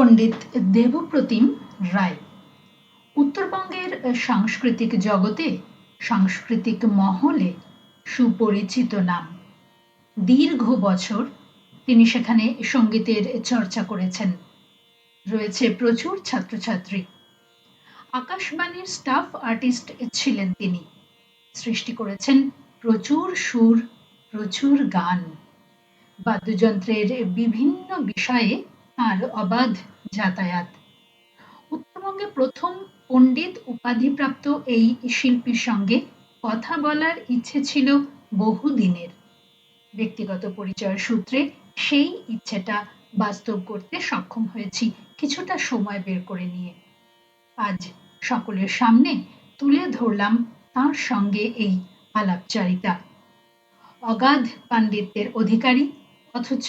পণ্ডিত দেবপ্রতিম রায় উত্তরবঙ্গের সাংস্কৃতিক জগতে, সাংস্কৃতিক মহলে সুপরিচিত নাম। দীর্ঘ বছর তিনি সেখানে সঙ্গীতের চর্চা করেছেন। রয়েছে প্রচুর ছাত্রছাত্রী। আকাশবাণীর স্টাফ আর্টিস্ট ছিলেন তিনি। সৃষ্টি করেছেন প্রচুর সুর, প্রচুর গান। বাদ্যযন্ত্রের বিভিন্ন বিষয়ে তার অবাধ যাতায়াত। উত্তরবঙ্গে প্রথম পণ্ডিত উপাধিপ্রাপ্ত এই শিল্পীর সঙ্গে কথা বলার ইচ্ছে ছিল বহুদিনের। ব্যক্তিগত পরিচয়ের সূত্রে সেই ইচ্ছেটা বাস্তব করতে সক্ষম হয়েছি কিছুটা সময় বের করে নিয়ে। আজ সকলের সামনে তুলে ধরলাম তার সঙ্গে এই আলাপচারিতা। অগাধ পাণ্ডিত্যের অধিকারী অথচ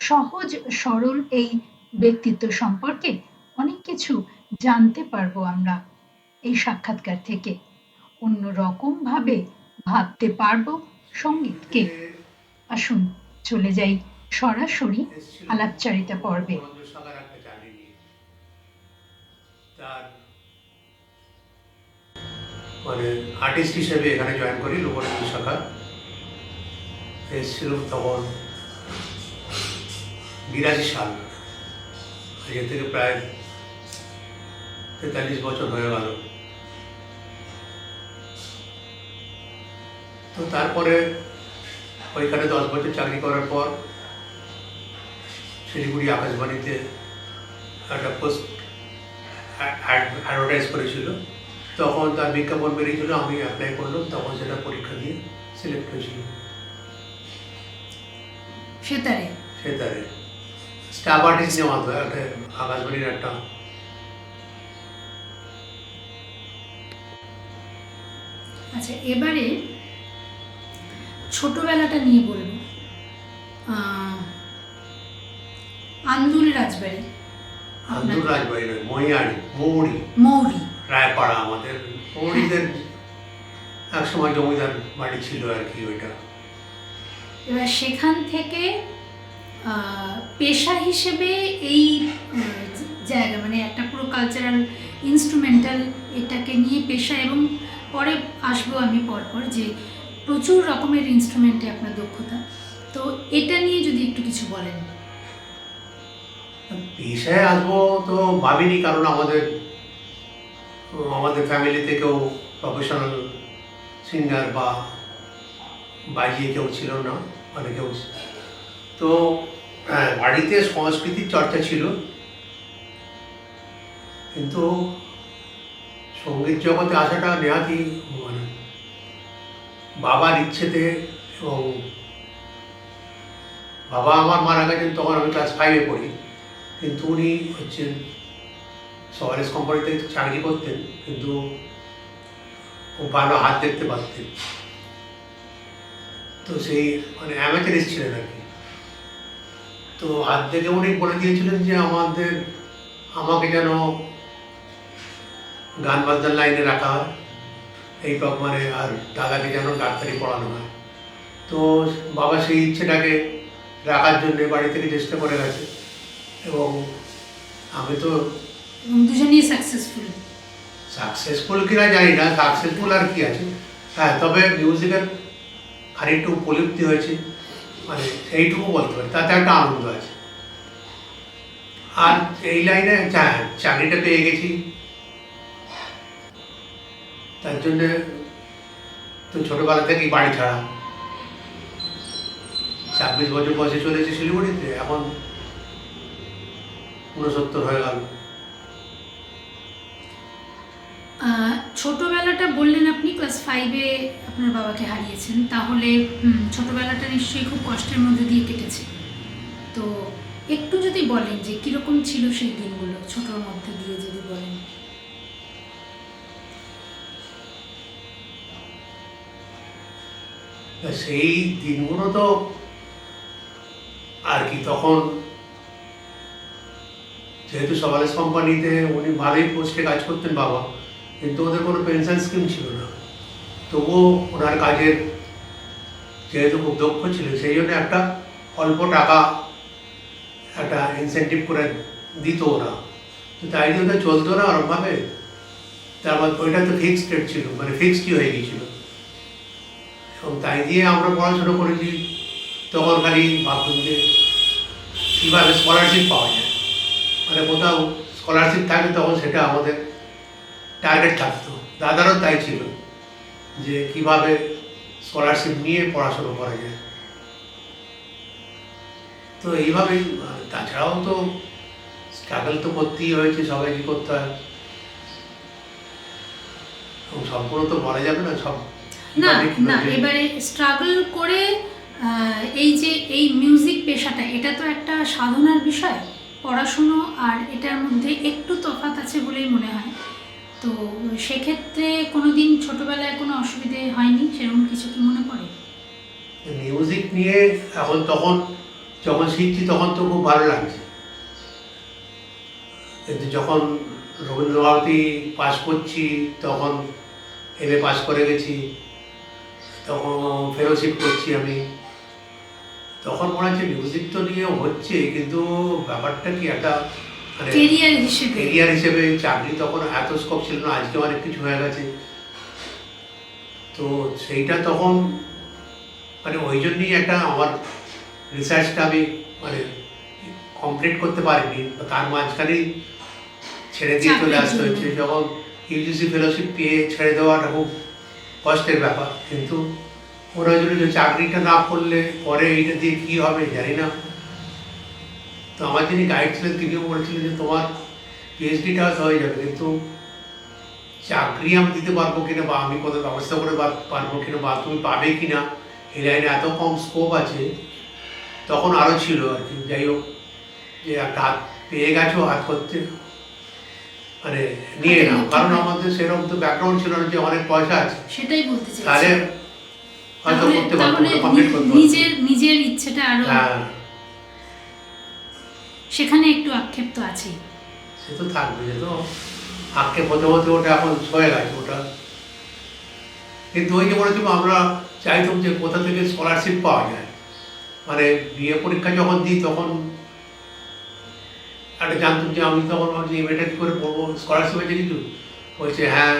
সহজ সরল এই ব্যক্তিত্ব সম্পর্কে অনেক কিছু জানতে পারবো আমরা এই সাক্ষাৎকার থেকে। অন্যরকম ভাবে ভাবতে পারবো সঙ্গীতকে। আসুন চলে যাই সরাসরি আলাপচারিতা পর্বে। মানে আর্টিস্ট হিসেবে এখানে জয়েন করি লোকনৃত্য শাখা। এসেছিল তখন 82 সাল, আজকে থেকে প্রায় 43 বছর হয়ে গেল। তো তারপরে ওইখানে 10 বছর চাকরি করার পর শিলিগুড়ি আকাশবাণীতে একটা পোস্ট অ্যাডভার্টাইজ করেছিল। তখন তার বিজ্ঞাপন বেরিয়েছিল, আমি অ্যাপ্লাই করলাম। তখন সেটা পরীক্ষা দিয়ে সিলেক্ট হয়েছিল। সেতারে স্টাফ আর্টিস্ট নেওয়া হতো একটা আকাশবাণীর একটা। আচ্ছা, এবারে ছোটবেলাটা নিয়ে বলবো। আন্দুল রাজবাড়ি নয়, মৌরি রায়পাড়া। আমাদের মৌরিদের একসময় জমিদার বাড়ি ছিল আর কি ওইটা। এবার সেখান থেকে পেশা হিসেবে এই জায়গা, মানে একটা পুরো কালচারাল ইনস্ট্রুমেন্টাল এটাকে নিয়ে পেশা, এবং পরে আসবো আমি পরপর যে প্রচুর রকমের ইনস্ট্রুমেন্টে আপনার দক্ষতা। তো এটা নিয়ে যদি একটু কিছু বলেন। পেশায় আসবো তো ভাবিনি, কারণ আমাদের ফ্যামিলিতে কেউ প্রফেশনাল সিঙ্গার বা বাজিয়ে কেউ ছিল না, মানে কেউ। তো বাড়িতে সংস্কৃতির চর্চা ছিল, কিন্তু সঙ্গীত জগতে আসাটা নেহাতি মানে বাবার ইচ্ছেতে। এবং বাবা আমার মারা গেছেন তখন আমি ক্লাস 5-এ পড়ি, কিন্তু উনি হচ্ছেন সওয়ারেস কোম্পানিতে চাকরি করতেন, কিন্তু খুব ভালো হাত দেখতে পারতেন। তো সেই মানে অ্যামাচারিস্ট ছিলেন আর কি। তো হাত দেখে উনি বলে দিয়েছিলেন যে আমাকে যেন গান বাজনার লাইনে রাখা হয়, এই মানে, আর দাদাকে যেন ডাক্তারি পড়ানো হয়। তো বাবা সেই ইচ্ছেটাকে রাখার জন্য বাড়ি থেকে চেষ্টা করে গেছে, এবং আমি তো দুজনেই সাকসেসফুল কিনা জানি না। সাকসেসফুল আর কি আছে, হ্যাঁ, তবে মিউজিকের খানিকটু উপলব্ধি হয়েছে, মানে সেইটুকু বলতে পারি, তাতে একটা আনন্দ আছে। আর এই লাইনে চাকরিটা পেয়ে গেছি, তার জন্যে তো ছোটবেলা থেকেই বাড়ি ছাড়া। 26 বছর বয়সে চলেছে শিলিগুড়িতে, এখন 69 হয়ে গেল। ছোটবেলাটা বললেন আপনি ক্লাস 5-এ আপনার বাবাকে হারিয়েছেন, তাহলে ছোটবেলাটা নিশ্চয়ই খুব কষ্টের মধ্যে দিয়ে কেটেছে। তো একটু যদি বলেন যে কিরকম ছিল সেই দিনগুলো, ছোটর মধ্যে দিয়ে যদি বলেন। সেই দিনগুলো তো আর কি, তখন যেহেতু সওয়ারেস কোম্পানিতে উনি ভালোই পোস্টে কাজ করতেন বাবা, কিন্তু ওদের কোনো পেনশন স্কিম ছিল না। তবুও ওনার কাজের যেহেতু খুব দক্ষ ছিল, সেই জন্য একটা অল্প টাকা একটা ইনসেন্টিভ করে দিত ওরা, তো তাই জন্য তো চলতো না ওরকমভাবে। তারপর ওইটা তো ফিক্সড রেট ছিল, মানে ফিক্সডই হয়ে গিয়েছিল, এবং তাই দিয়ে আমরা পড়াশোনা করেছি। তখন খালি ভাবতাম যে কীভাবে স্কলারশিপ পাওয়া যায়, মানে কোথাও স্কলারশিপ থাকে তখন সেটা আমাদের টার্গেট থাকতো। দাদারও তাই ছিল যে কিভাবে স্কলারশিপ নিয়ে পড়াশোনা করা যায়। তো এইভাবেই, তাছাড়াও তো স্ট্রাগল তো করতেই হয়েছে, সবাইকে করতে হয়, এবং সম্পূর্ণ তো বলা যাবে না সব। না না, এবারে স্ট্রাগল করে এই যে এই মিউজিক পেশাটা, এটা তো একটা সাধনার বিষয়। পড়াশুনো আর এটার মধ্যে একটু তফাৎ আছে বলেই মনে হয়। তো সেক্ষেত্রে কোনো দিন ছোটোবেলায় কোনো অসুবিধে হয়নি, সেরকম কিছু কি মনে পড়ে? মিউজিক নিয়ে এখন তখন যখন শিখছি তখন তো খুব ভালো লাগছে, কিন্তু যখন রবীন্দ্রভারতী পাস করছি, তখন এমএ পাস করে গেছি, তখন ফেলোশিপ করছি আমি, তখন মনে হচ্ছে মিউজিক তো নিয়ে হচ্ছে, কিন্তু ব্যাপারটা কি একটা মানে কেরিয়ার হিসেবে চাকরি তখন এত স্কোপ ছিল না, আজকে অনেক কিছু হয়ে গেছে। তো সেইটা তখন মানে ওই জন্যই একটা আমার রিসার্চটা আমি মানে কমপ্লিট করতে পারিনি, তার মাঝখানেই ছেড়ে দিয়ে চলে আসতে হচ্ছে। যখন ইউজিসি ফেলোশিপ পেয়ে ছেড়ে দেওয়াটা খুব কষ্টের ব্যাপার, কিন্তু ওরা যদি চাকরিটা না করলে পরে এইটা দিয়ে কী হবে জানি না। তো আমার যিনি গাইড ছিলেন তিনিও বলেছিলেন যে তোমার পিএইচডিটা হয়ে যাবে, কিন্তু চাকরি আমি দিতে পারবো কিনা, বা আমি কোনো ব্যবস্থা করে পারবো কিনা, বা তুমি পাবে কিনা, এই লাইনে এত কম স্কোপ আছে। তখন আরও ছিল আর কি। যাই হোক, যে একটা হাত পেয়ে গেছো, হাত করতে মানে নিয়ে নাও, কারণ আমাদের সেরকম তো ব্যাকগ্রাউন্ড ছিল না যে অনেক পয়সা আছে, সেটাই বলতে চাই। তাহলে হয়তো করতে পারবো না, কমপ্লিট করতে পারবো। নিজের ইচ্ছেটা আরো, হ্যাঁ, সেখানে একটু আক্ষেপ তো আছেই। সে তো থাকবে, যে তো আক্ষেপ হতে হতে ওটা এখন হয়ে গেছে ওটা। কিন্তু ওই যে বলেছিলাম, আমরা চাইতাম যে কোথা থেকে স্কলারশিপ পাওয়া যায়। মানে বিএ পরীক্ষা যখন দিই তখন একটা জানতাম যে আমি তখন ভাবছি এমএটা কী করে পড়বো, স্কলারশিপ আছে কিছু? বলছে হ্যাঁ,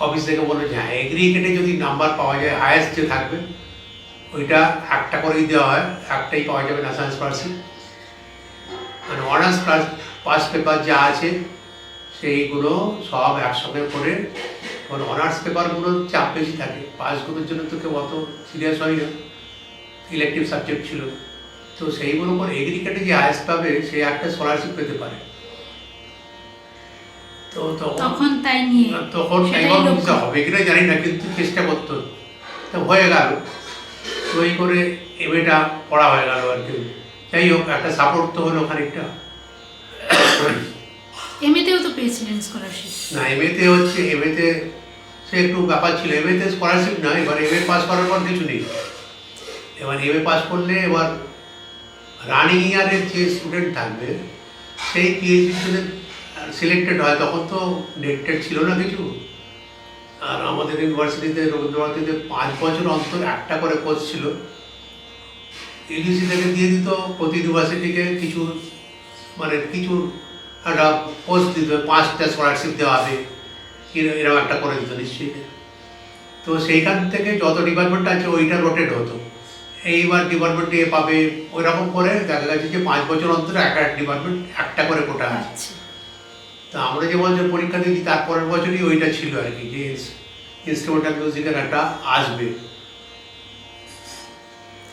অফিস থেকে বললো যে হ্যাঁ, এগ্রিগেটে যদি নাম্বার পাওয়া যায় হায়েস্ট যে থাকবে ওইটা একটা করেই দেওয়া হয়, একটাই পাওয়া যাবে ন্যাশনাল স্কলারশিপ। মানে অনার্স পাস পেপার যা আছে সেইগুলো সব একসঙ্গে করে, কারণ অনার্স পেপারগুলোর চাপ বেশি থাকে, পাসগুলোর জন্য তো কেউ অত সিরিয়াস হয় না, ইলেকটিভ সাবজেক্ট ছিল। তো সেইগুলো পর এগ্রিগেটে যে হায়েস্ট পাবে সে একটা স্কলারশিপ পেতে পারে। তো তখন তাই নিয়ে তখন কিছু হবে কিনা জানি না, কিন্তু চেষ্টা করতে হতো। তো হয়ে গেল, তো এই করে এমএটা পড়া হয়ে গেল আর কি। যাই হোক, একটা সাপোর্ট তো হলো খানিকটা। এমএতেও তো পেয়েছিলেন স্কলারশিপ? না, এমএতে সে একটু ব্যাপার ছিল। এমএতে স্কলারশিপ না, এবার এমএ পাস করার পর কিছু নেই। এবার এমএ পাস করলে এবার রানিং ইয়ারের যে স্টুডেন্ট থাকবে সেই পিএইচডির জন্য সিলেক্টেড হয়। তখন তো নেট ছিল না কিছু, আর আমাদের ইউনিভার্সিটিতে রবীন্দ্রভারতীতে 5 বছর অন্তর একটা করে কোর্স ছিল। ইউজিসি থেকে দিয়ে দিত প্রতি ইউনিভার্সিটিকে কিছু মানে কিছু একটা কোর্স দিত, 5টা স্কলারশিপ দেওয়া হবে, এরকম একটা করে দিত নিশ্চয়ই। তো সেইখান থেকে যত ডিপার্টমেন্ট আছে ওইটা রোটেট হতো, এইবার ডিপার্টমেন্ট এ পাবে, ওই রকম করে দেখা গেছে যে 5 বছর অন্তর একটা ডিপার্টমেন্ট একটা করে কোটা আছে। তা আমরা যে বছর পরীক্ষা দিয়েছি তারপরের বছরই ওইটা ছিল আর কি, যে ইনস্ট্রুমেন্টাল মিউজিকের একটা আসবে,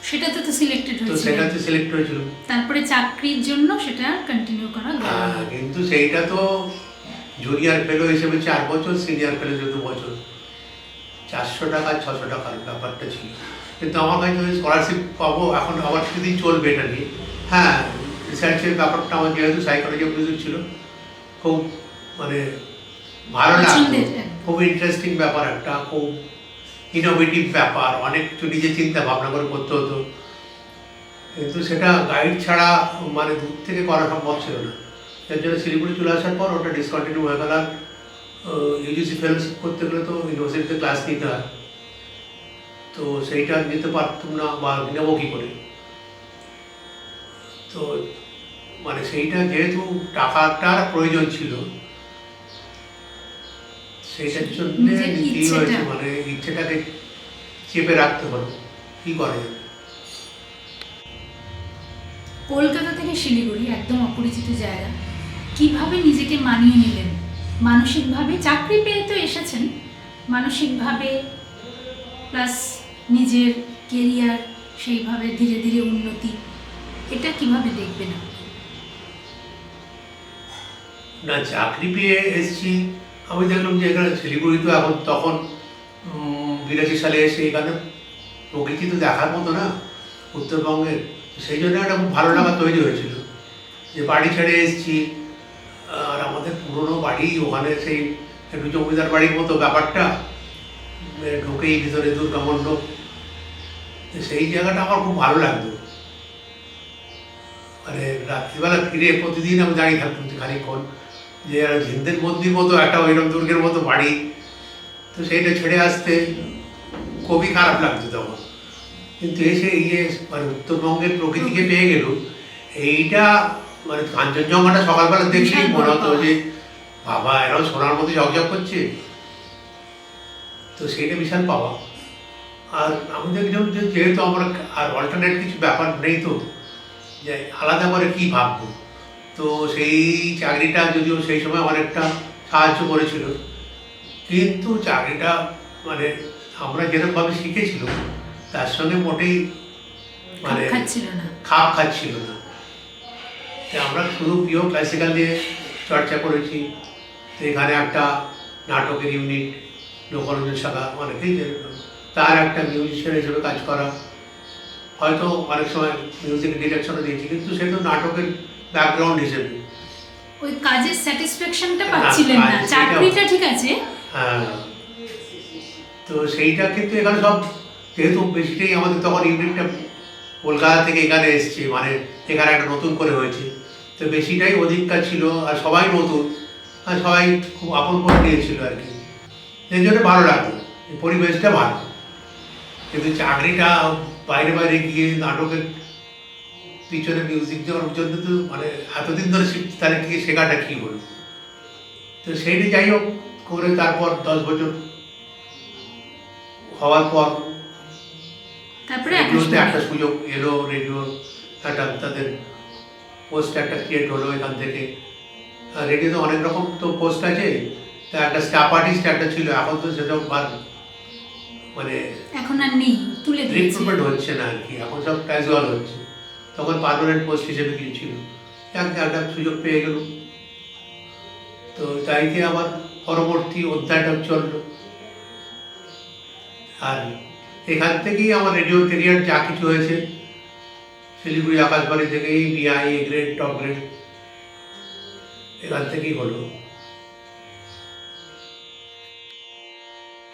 সেটাতে তো সিলেক্টেড হয়েছিল। তো সেটাতে সিলেক্ট হয়েছিল, তারপরে চাকরির জন্য সেটা কন্টিনিউ করা গেল। কিন্তু সেইটা তো জুনিয়র ফেলো হিসেবে 4 বছর, সিনিয়র ফেলো 2 বছর, 400 টাকা 600 টাকার ব্যাপারটা ছিল। কিন্তু আমার কাছে স্কলারশিপ পাবো এখন আবার কিছুদিন চলবে এটা নিয়ে। হ্যাঁ, রিসার্চের ব্যাপারটা আমার যেহেতু সাইকোলজি অফ মিউজিক ছিল, খুব মানে ভালো লাগতো, খুব ইন্টারেস্টিং ব্যাপার, একটা খুব ইনোভেটিভ ব্যাপার, অনেক কিছু নিজে চিন্তা ভাবনা করে করতে হতো। কিন্তু সেটা গাইড ছাড়া মানে দূর থেকে করা সম্ভব ছিল না। এর জন্য শিলিগুড়ি চলে আসার পর ওটা ডিসকন্টিনিউ হয়ে গেল। ইউজিসি ফেলোশিপ করতে গেলে তো ইউনিভার্সিটিতে ক্লাস নিতে হয়, তো সেইটা নিতে পারতাম না, বা নেবো কী করে। তো মানে সেইটা যেহেতু টাকাটার প্রয়োজন ছিল, সেইটার জন্য নিজের নিতেই ইচ্ছেটা। হয়েছে, মানে ইচ্ছেটাকে চেপে রাখতে হলো, কি করা যাবে। কলকাতা থেকে শিলিগুড়ি একদম অপরিচিত জায়গা, কিভাবে নিজেকে মানিয়ে নিলেন মানসিকভাবে? চাকরি পেয়ে তো এসেছেন, মানসিকভাবে প্লাস নিজের কেরিয়ার সেইভাবে ধীরে ধীরে উন্নতি, এটা কিভাবে দেখবেন আপনি? না, চাকরি পেয়ে এসেছি, আমি দেখলাম যে এখানে শিলিগুড়ি তো এখন তখন 82 সালে এসে এখানে প্রকৃতি তো দেখার মতো না উত্তরবঙ্গের, সেই জন্য একটা খুব ভালো লাগা তৈরি হয়েছিল যে বাড়ি ছেড়ে এসেছি। আর আমাদের পুরনো বাড়ি ওখানে সেই একটু জমিদার বাড়ির মতো ব্যাপারটা, ঢুকেই ভিতরে দুর্গা মণ্ডপ, তো সেই জায়গাটা আমার খুব ভালো লাগতো। মানে রাত্রিবেলা ফিরে প্রতিদিন আমি দাঁড়িয়ে থাকতাম যে খানিকক্ষণ, যে ঝিন্দের মন্দির মতো একটা ওইরকম দুর্গের মতো বাড়ি, তো সেইটা ছেড়ে আসতে খুবই খারাপ লাগতো তখন। কিন্তু এসে মানে উত্তরবঙ্গের প্রকৃতিকে পেয়ে গেল, এইটা মানে কাঞ্চনজঙ্ঘাটা সকালবেলা দেখলেই মনে হতো যে বাবা এরাও সোনার মতো ঝকঝক করছে, তো সেইটা বিশাল পাওয়া। আর আমি দেখলাম যে যেহেতু আমার আর অল্টারনেট কিছু ব্যাপার নেই, তো যে আলাদা করে কি ভাববো, তো সেই চাকরিটা যদিও সেই সময় অনেকটা সাহায্য করেছিল, কিন্তু চাকরিটা মানে আমরা যেরকমভাবে শিখেছিলাম তার সঙ্গে মোটেই মানে খাচ্ছিল না। খাপ খাচ্ছিল না। আমরা শুধু প্রিয় ক্লাসিক্যাল নিয়ে চর্চা করেছি, তো এখানে একটা নাটকের ইউনিট, লোকরঞ্জন শাখা, অনেকেই তার একটা মিউজিশিয়ান হিসেবে কাজ করা, হয়তো অনেক সময় মিউজিক ডিরেকশনও দিয়েছি, কিন্তু সে তো নাটকের ব্যাকগ্রাউন্ড হিসেবে। ওই কাজের স্যাটিসফ্যাকশনটা পাচ্ছিলেন না, চাকরিটা ঠিক আছে। হ্যাঁ, তো সেইটা কিন্তু এখানে সব, যেহেতু বেশিটাই আমাদের তখন ইউনিটটা কলকাতা থেকে এখানে এসছে, মানে এখানে একটা নতুন করে হয়েছে, তো বেশিটাই অধিককার ছিল, আর সবাই নতুন, আর সবাই খুব আপন করে নিয়েছিল আর কি, সেই জন্য ভালো লাগতো, পরিবেশটা ভালো। কিন্তু চাকরিটা বাইরে বাইরে গিয়ে নাটকের পিছনে মিউজিক দেওয়ার জন্য তো মানে এতদিন ধরে তাহলে কি শেখাটা কী হলো, তো সেইটা যাই হোক করে তারপর 10 বছর হওয়ার পর তারপরে রেডিওতে একটা সুযোগ এলো, রেডিওর একটা তাদের পোস্ট একটা ক্রিয়েট হলো এখান থেকে। রেডিওতে অনেক রকম তো পোস্ট আছে, তা একটা স্টাফ আর্টিস্ট একটা ছিল, এখন তো সেসব মানে এখন আর নেই, তুলে দিয়েছে। রিক্রুটমেন্ট হচ্ছে না আর কি, এখন সব ক্যাজুয়াল হচ্ছে, তখন পার্মানেন্ট পোস্ট হিসেবে কিছু ছিল, একটা সুযোগ পেয়ে গেল, তো তাইতে আবার পরবর্তী অধ্যায়টা চললো। আর এখান থেকেই আমার রেডিওর ক্যারিয়ার যা কিছু হয়েছে, শিলিগুড়ি আকাশবাণী থেকেই বিআই, এ গ্রেড, টপ গ্রেড, এখান থেকেই হলো।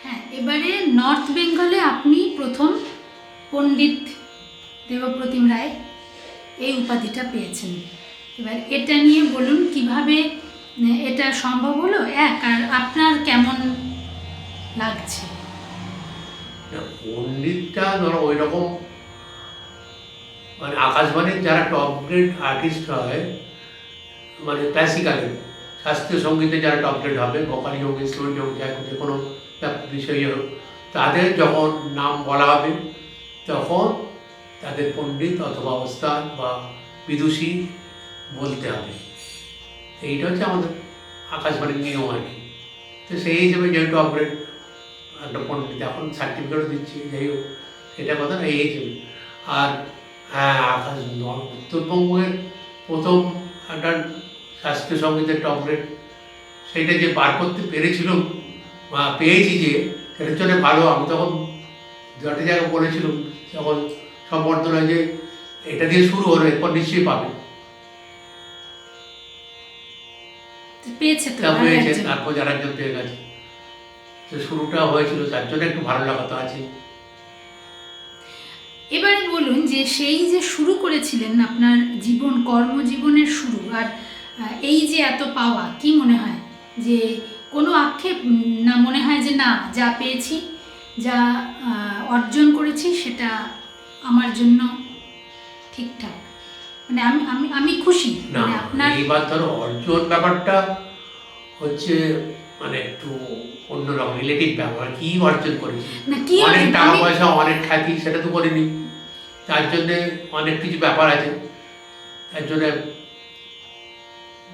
হ্যাঁ, এবারে নর্থ বেঙ্গলে আপনি প্রথম পণ্ডিত দেবপ্রতিম রায় এই উপাধিটা পেয়েছেন। এবার এটা নিয়ে বলুন কিভাবে এটা সম্ভব হলো, আর আপনার কেমন লাগছে? পণ্ডিতটা ধরো ওই রকম, মানে আকাশবাণীর যারা টপ গ্রেড আর্টিস্ট হয়, মানে ক্লাসিক্যালে শাস্ত্রীয় সঙ্গীতে যারা টপ গ্রেড হবে, ভোকালি হোক, ইনস্ট্রুমেন্ট হোক, যে কোনো বিষয় হোক, তাদের যখন নাম বলা হবে তখন তাদের পণ্ডিত অথবা ওস্তাদ বা বিদুষী বলতে হবে। এইটা হচ্ছে আমাদের আকাশবাণীর নিয়ম আর কি। তো সেই হিসেবে যেহেতু আপগ্রেড একটা পণ্ডিত, এখন সার্টিফিকেটও দিচ্ছি, যাই হোক সেটা কথা না, এই হিসেবে। আর হ্যাঁ, উত্তরবঙ্গের প্রথম একটা শাস্ত্রীয় সঙ্গীতের টপ গ্রেড, সেইটা যে বার করতে পেরেছিলাম বা পেয়েছি, যে সেটার জন্য ভালো। আমি তখন দুটো জায়গায় বলেছিলাম তখন সম্বর্ধনায় যে এটা দিয়ে শুরু হলো, এরপর নিশ্চয়ই পাবে, পেয়েছে তো, পেয়েছে, তারপর যারা একজন পেয়ে গেছে, তো শুরুটা হয়েছিল, তার জন্য একটু ভালো লাগা তো আছে। এবারে বলুন যে সেই যে শুরু করেছিলেন আপনার জীবন, কর্মজীবনের শুরু, আর এই যে এত পাওয়া, কি মনে হয় যে কোনো আক্ষেপ না, মনে হয় যে না, যা পেয়েছি, যা অর্জন করেছি সেটা আমার জন্য ঠিকঠাক? মানে আমি আমি আমি খুশি না মানে আপনার এইবার ধরো অর্জন ব্যাপারটা হচ্ছে মানে একটু অন্যরকম রিলেটিভ ব্যাপার। কি অর্জন করেছি, না কি অনেক অর্জন টাকা আমি পয়সা অনেক খ্যাতি সেটা তো করিনি। তার জন্যে অনেক কিছু ব্যাপার আছে। তার জন্যে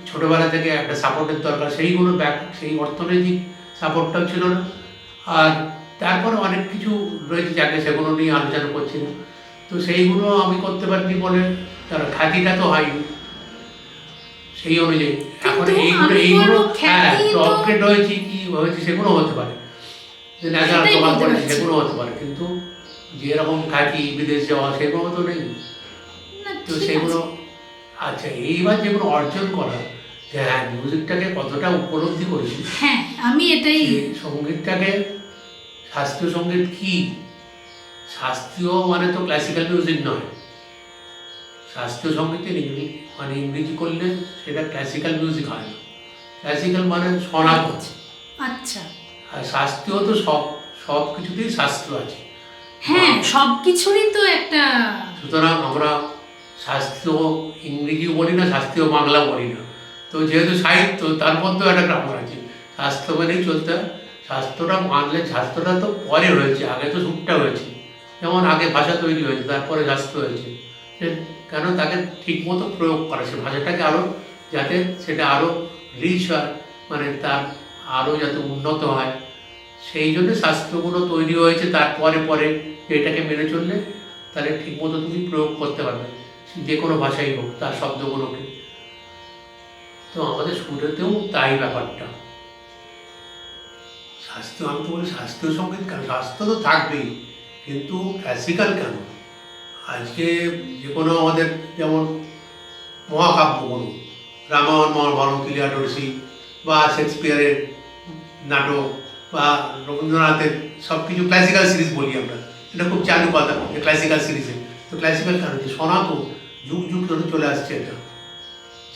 ছোটবেলা থেকে একটা সাপোর্টের দরকার, সেইগুলো সেই অর্থনৈতিক সাপোর্টটাও ছিল না। আর তারপরে অনেক কিছু রয়েছে যাকে সেগুলো নিয়ে আলোচনা করছি না। তো সেইগুলো আমি করতে পারিনি বলে তার খ্যাতিটা তো হয়নি সেই অনুযায়ী। এখন কিন্তু এইগুলো আমি এইগুলো বলবো খ্যাতি তো টপ গ্রেড হয়েছি কি হয়েছে সেগুলো হতে পারে, যে ন্যাশনাল সেটাই প্রোগ্রাম বলতে করেছি পারছি সেগুলো হতে পারে, কিন্তু যেরকম খ্যাতি বিদেশ যাওয়া সেগুলো তো নেই। না তো ঠিক সেগুলো আছে আচ্ছা এইবার যেগুলো অর্জন করা, যে হ্যাঁ মিউজিকটাকে কতটা উপলব্ধি করেছি, হ্যাঁ আমি এটাই সেই সঙ্গীতটাকে, শাস্ত্রীয় সঙ্গীত কি, শাস্ত্রীয় মানে তো ক্লাসিক্যাল মিউজিক নয়। শাস্ত্রীয় সঙ্গীতের মানে ইংরেজি করলে সেটা ক্লাসিক্যাল মিউজিক হয় না। ক্লাসিক্যাল মানে সনাতন, আচ্ছা আর শাস্ত্রীয় তো সব সব কিছুতেই শাস্ত্র আছে। হ্যাঁ সব কিছুরই তো একটা সুতরাং আমরা শাস্ত্রীয় ইংরেজিও বলি না, শাস্ত্রীয় বাংলাও বলি না। তো যেহেতু সাহিত্য তার মধ্যেও একটা গ্রামার আছে, শাস্ত্র মেনেই চলতে হয়। শাস্ত্রটা মানলে, শাস্ত্রটা তো পরে হয়েছে, আগে তো সুরটা হয়েছে। যেমন আগে ভাষা তৈরি হয়েছে তারপরে শাস্ত্র হয়েছে। কেন তাকে ঠিকমতো প্রয়োগ করা, সে ভাষাটাকে আরও যাতে সেটা আরও রিচ হয়, মানে তার আরও যাতে উন্নত হয়, সেই জন্য শাস্ত্রগুলো তৈরি হয়েছে। তারপরে পরে এটাকে মেনে চললে তাহলে ঠিকমতো তুমি প্রয়োগ করতে পারবে, যে কোনো ভাষাই হোক তার শব্দগুলোকে। তো আমাদের সুরেতেও তাই ব্যাপারটা। শাস্ত্রীয়, আমি তো বলি শাস্ত্রীয় সঙ্গীত কেন, শাস্ত্র তো থাকবেই, কিন্তু ক্লাসিক্যাল কেন? আজকে যে কোনো আমাদের যেমন মহাকাব্য বলুন, রামায়ণ মহাভারত ইলিয়াডোসি, বা শেক্সপিয়ারের নাটক, বা রবীন্দ্রনাথের সব কিছু ক্লাসিক্যাল সিরিজ বলি আমরা, এটা খুব চালু কথা যে ক্লাসিক্যাল সিরিজে। তো ক্লাসিক্যাল কেন, যে সনাতন যুগ যুগ ধরে চলে আসছে, এটা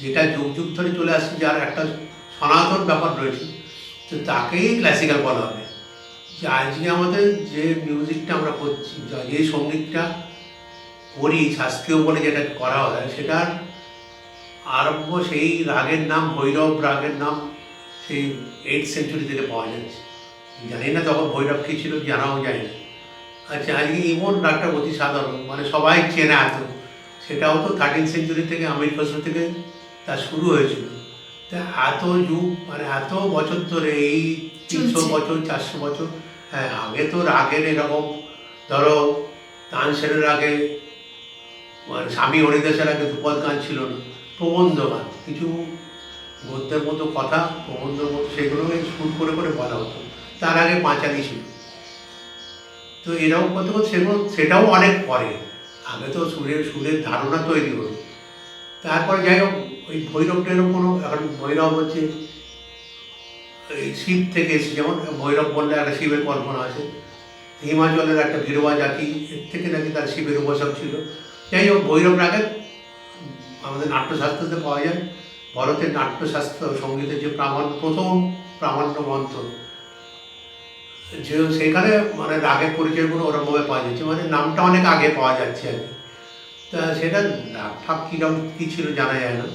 যেটা যুগ যুগ ধরে চলে আসছে, যার একটা সনাতন ব্যাপার রয়েছে, তো তাকেই ক্লাসিক্যাল বলা হবে। যে আজকে আমাদের যে মিউজিকটা আমরা করছি, যে সঙ্গীতটা করি শাস্ত্রীয় বলে যেটা করা হয়, সেটার আরম্ভ সেই রাগের নাম ভৈরব রাগের নাম সেই 8th সেঞ্চুরি থেকে পাওয়া যাচ্ছে। জানি না তখন ভৈরব কী ছিল, জানাও যায় না। আচ্ছা আজকে ইমন রাগটা অতি সাধারণ, মানে সবাই চেনে এত, সেটাও তো 13th সেঞ্চুরি থেকে আমির খসরু থেকে তা শুরু হয়েছিল। তা এত যুগ, মানে এত বছর ধরে, এই 300 চলছে। বছর 400 বছর। হ্যাঁ আগে তো রাগের এরকম, ধরো তানসেনের আগে, মানে স্বামী হরিদাসের আগে ধ্রুপদ গান ছিল না, প্রবন্ধ গান, কিছু গদ্যের মতো কথা, প্রবন্ধের মতো, সেগুলোকে সুর করে করে বলা হতো। তার আগে পাঁচালি ছিল। তো এরকম করতে করতে সেটাও অনেক পরে, আগে তো সুরের ধারণা তৈরি হলো। তারপরে যাই হোক, ওই ভৈরবটা এরকম কোনো, এখন ভৈরব হচ্ছে এই শিব থেকে এসে, যেমন ভৈরব বললে একটা শিবের কল্পনা আছে। হিমাচলের একটা ভিরুয়া জাতি, এর থেকে নাকি তার শিবের উপাসক ছিল। যাই হোক, ভৈরব রাগে আমাদের নাট্যশাস্ত্রতে পাওয়া যায়। ভারতের নাট্যশাস্ত্র সঙ্গীতের যে প্রথম প্রামাণ্য গ্রন্থ, যে সেখানে মানে রাগের পরিচয়গুলো ওরকমভাবে পাওয়া যাচ্ছে, মানে নামটা অনেক আগে পাওয়া যাচ্ছে আর কি। তা সেটা রাগ ঠাক কীরকম কী ছিল জানা যায় না।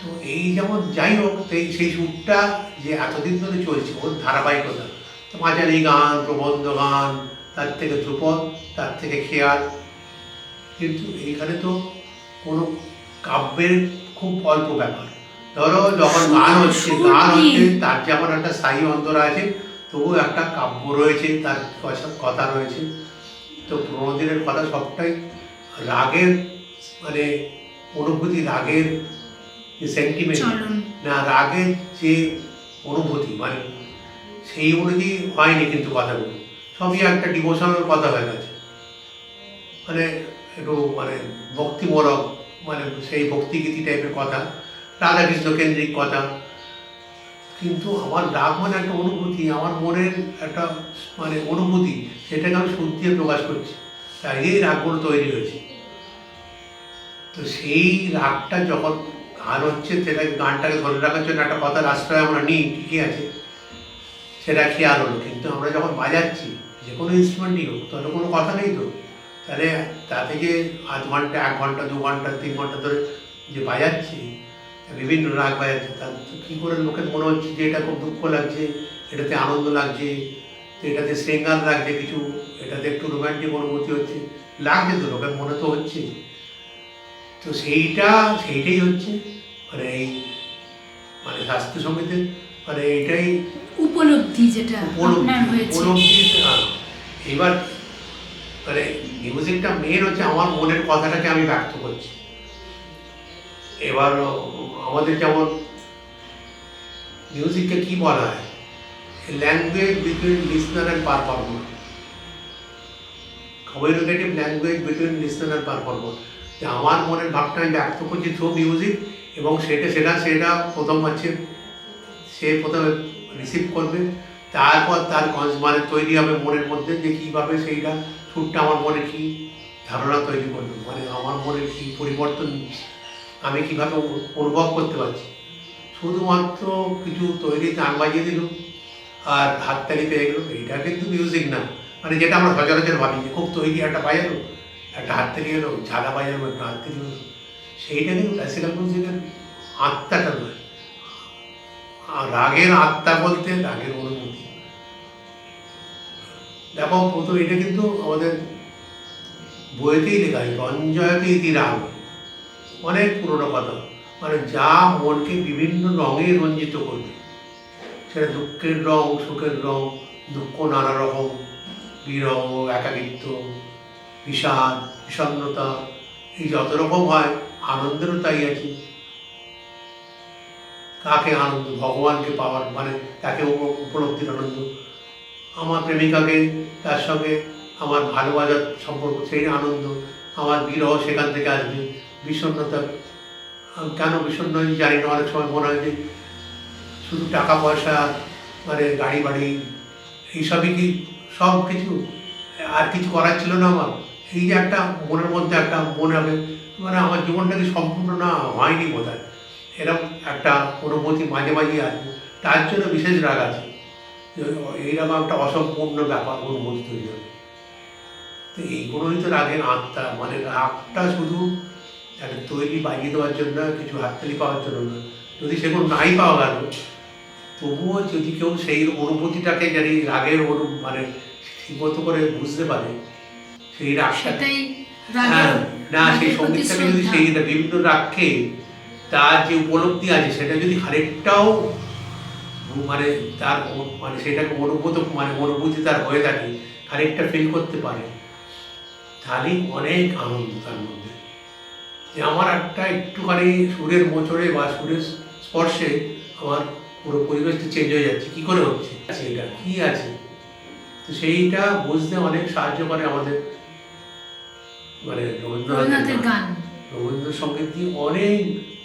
তো এই যেমন যাই হোক, সেই সুরটা যে এতদিন ধরে চলছে, ওর ধারাবাহিকতা, তো পাঁচালি গান, প্রবন্ধ গান, তার থেকে ধ্রুপদ, তার থেকে খেয়াল। কিন্তু এইখানে তো কোনো কাব্যের খুব অল্প ব্যাপার। ধরো যখন গান হচ্ছে, তার যেমন একটা স্থায়ী অন্তরা আছে, তবুও একটা কাব্য রয়েছে, তার কথা রয়েছে। তো পুরোনো দিনের কথা সবটাই রাগের, মানে অনুভূতি, রাগের যে সেন্টিমেন্ট, চলন না রাগের যে অনুভূতি, মানে সেই অনুযায়ী হয়নি কিন্তু কথাগুলো, সবই একটা ডিভোশনাল কথা হয়ে গেছে, মানে একটু মানে ভক্তিমূলক, মানে সেই ভক্তিগীতি টাইপের কথা, রাধাকৃষ্ণ কেন্দ্রিক কথা। কিন্তু আমার রাগ মানে একটা অনুভূতি, আমার মনের একটা মানে অনুভূতি, সেটাকে আমি সুর দিয়ে প্রকাশ করছি, তাই এই রাগগুলো তৈরি হয়েছে। তো সেই রাগটা যখন গান হচ্ছে, সেটাকে গানটাকে ধরে রাখার জন্য একটা কথার আশ্রয় আমরা নিই, ঠিকই আছে, সেটা খেয়াল হলো। কিন্তু আমরা যখন বাজাচ্ছি যে কোনো ইনস্ট্রুমেন্টই হোক, তাহলে কোনো কথা নেই তো, তাহলে তাতে যে আধ ঘন্টা 1 ঘন্টা 2 ঘন্টা 3 ঘন্টা ধরে যে বাজাচ্ছি, বিভিন্ন রাগ বাজাচ্ছে, তার কী করে লোকের মনে হচ্ছে যে এটা খুব দুঃখ লাগছে, এটাতে আনন্দ লাগছে, এটাতে শৃঙ্গার লাগছে কিছু, এটাতে একটু রোম্যান্টিক অনুভূতি হচ্ছে, লাগছে তো লোকের মনে তো হচ্ছে। তো সেইটাই হচ্ছে মানে এই মানে শাস্ত্রীয় সঙ্গীতের মানে এইটাই উপলব্ধি যেটা আপনার হয়েছে। উপলব্ধি। এবার মানে মিউজিকটা মেন হচ্ছে আমার মনের কথাটাকে আমি ব্যক্ত করছি। এবার আমাদের যেমন মিউজিককে কি বলা হয়, language between listener and performer, communicative language between listener and performer. যে আমার মনের ভাবটা আমি ব্যক্ত করছি থ্রু মিউজিক, এবং সেটা প্রথম হচ্ছে সে প্রথমে রিসিভ করবে, তারপর তার মানে তৈরি হবে মনের মধ্যে যে কীভাবে সেইটা সুরটা আমার মনে কী ধারণা তৈরি করবে, মানে আমার মনের কী পরিবর্তন আমি কীভাবে অনুভব করতে পারছি। শুধুমাত্র কিছু তৈরি গান বাজিয়ে দিল আর হাততালি পেয়ে গেল, এইটা কিন্তু মিউজিক না। মানে যেটা আমরা সচরাচর ভাবি যে খুব তৈরি একটা বাজালো, একটা হাততালি এলো, ঝালা বাজালো, একটা হাততালি হলো, সেইটা কিন্তু ক্লাসিক্যাল মিউজিকের আত্মাটা নয়। আর রাগের আত্মা বলতে রাগের অনুভূতি। দেখো প্রথম এটা কিন্তু আমাদের বইতেই লেখা হয়, রঞ্জয়তে ইতি রাগ, অনেক পুরোনো কথা। মানে যা মনকে বিভিন্ন রঙে রঞ্জিত করবে, সেটা দুঃখের রং, সুখের রং, দুঃখ নানা রকম, বিরহ, একাকিত্ব, বিষাদ, বিষণ্ণতা, এই যত রকম হয়, আনন্দেরও তাই আছে। কাকে আনন্দ? ভগবানকে পাওয়ার মানে তাকে উপলব্ধির আনন্দ, আমার প্রেমিকাকে তার সঙ্গে আমার ভালোবাসার সম্পর্ক, সেই আনন্দ, আমার বিরহ সেখান থেকে আসবে, বিষণ্ণতা। কেন বিষণ্ণ জানি না, অনেক সময় মনে হয় যে শুধু টাকা পয়সা মানে গাড়ি বাড়ি এইসবই কি সব কিছু, আর কিছু করার ছিল না আমার? এই যে একটা মনের মধ্যে একটা মনে হবে মানে আমার জীবনটা কি সম্পূর্ণ না হয়নি বোধহয়, এরকম একটা অনুভূতি মাঝে মাঝেই আসবে। তার জন্য বিশেষ রাগ আছে, এইরকম একটা অসম্পূর্ণ ব্যাপার অনুভূতি তৈরি হবে। তো এইগুলোই তো রাগের আত্মা, মানে রাগটা শুধু একটা তৈরি বাজিয়ে দেওয়ার জন্য, কিছু হাততালি পাওয়ার জন্য না। যদি সেগুলো নাই পাওয়া গেল, তবুও যদি কেউ সেই অনুভূতিটাকে যদি রাগের মানে ঠিকমতো করে বুঝতে পারে, সেই রাগটা, হ্যাঁ না, সেই সঙ্গীতটাকে যদি সেই বিভিন্ন রাগকে তার যে উপলব্ধি আছে সেটা যদি খানিকটাও মানে তার মানে সেটাকে অনুভূতি তার হয়ে থাকে, খানিকটা ফিল করতে পারে, তাহলেই অনেক আনন্দ তার মধ্যে। যে আমার একটা একটুখানি সুরের মোচড়ে বা সুরের স্পর্শে আমার পুরো পরিবেশটা চেঞ্জ হয়ে যাচ্ছে, কী করে হচ্ছে, এটা কী আছে। তো সেইটা বুঝতে অনেক সাহায্য করে আমাদের মানে রবীন্দ্রনাথের গান, রবীন্দ্রসঙ্গীত দিয়ে অনেক,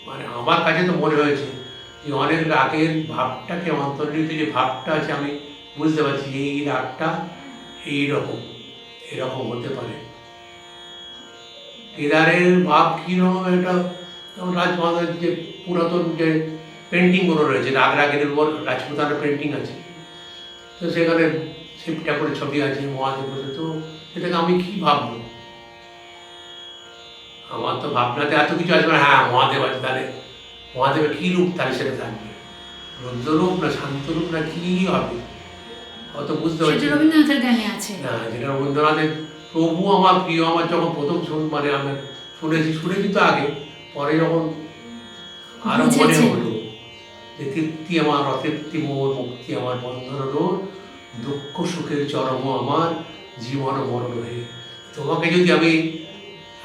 মানে আমার কাছে তো মনে হয়েছে যে অনেক রাগের ভাবটাকে, অন্তর্নিহিত যে ভাবটা আছে আমি বুঝতে পারছি এই রাগটা এইরকম, এরকম হতে পারে। কেদারের ভাব কীরকম, এটা রাজমাতার যে পুরাতন যে পেন্টিংগুলো রয়েছে, রাগ রাগের উপর রাজপুতানার পেন্টিং আছে, তো সেখানে শিব ঠাকুরের ছবি আছে, মহাদেব বসে, তো সেটাকে আমি কী ভাববো? আমার তো ভাবনাতে এত কিছু আসবে না, হ্যাঁ মহাদেব আছে, তাহলে মহাদেবের কী রূপ তাহলে সেটা থাকবে, রুদ্ররূপ না শান্তরূপ না কী হবে, অত বুঝতে পারছি রবীন্দ্রনাথের গানে আছে না। যেটা রবীন্দ্রনাথের প্রভু আমার প্রিয়, আমার যখন প্রথম মানে আমি শুনেছি তো আগে, পরে যখন আরো মনে হলো যে তৃপ্তি আমার অতৃপ্তি মোর, মুক্তি আমার বন্ধন রোধ, দুঃখ সুখের চরম আমার জীবন মরণ হয়ে। তোমাকে যদি আমি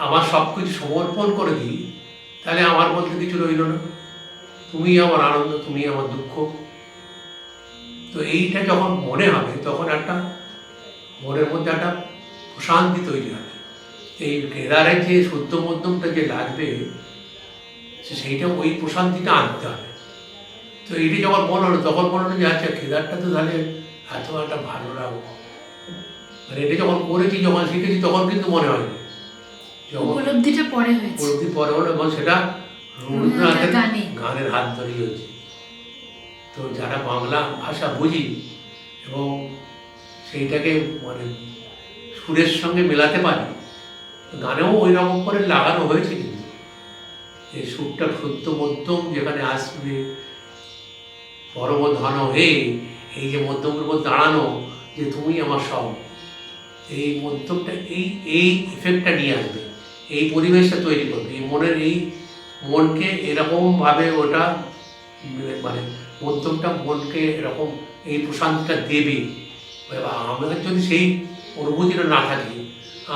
আমার সব কিছু সমর্পণ করে দিই, তাহলে আমার বলতে কিছু রইল না, তুমি আমার আনন্দ, তুমি আমার দুঃখ। তো এইটা যখন মনে হবে, তখন একটা মনের মধ্যে একটা প্রশান্তি তৈরি হবে। এই কেদারের যে শুদ্ধ মধ্যমটা যে লাগবে, সেইটা ওই প্রশান্তিটা আনতে হবে। তো এইটা যখন মনে হলো, তখন মনে হলো যে আচ্ছা কেদারটা তো তাহলে এত একটা ভালো লাগবে, মানে এটা যখন করেছি, যখন শিখেছি, তখন কিন্তু মনে হয়নি, উপলব্ধিটা পরে হয়েছে, উপলব্ধি পরে হলো, এবং সেটা রবীন্দ্রনাথের গানের হাত ধরেই হয়েছে। তো যারা বাংলা ভাষা বুঝি এবং সেইটাকে মানে সুরের সঙ্গে মেলাতে পারি, গানেও ওই রকম করে লাগানো হয়েছে, কিন্তু এই সুরটা শুদ্ধ মধ্যম যেখানে আসবে, পরম ধন হে, এই যে মধ্যমের উপর দাঁড়ানো, যে তুমি আমার সব, এই মধ্যমটা এই এই ইফেক্টটা নিয়ে আসবে, এই পরিবেশটা তৈরি করবে, এই মনের এই মনকে এরকমভাবে ওটা মানে মধ্যমটা মনকে এরকম এই প্রশান্তিটা দেবে। এবার আমাদের যদি সেই অনুভূতিটা না থাকে,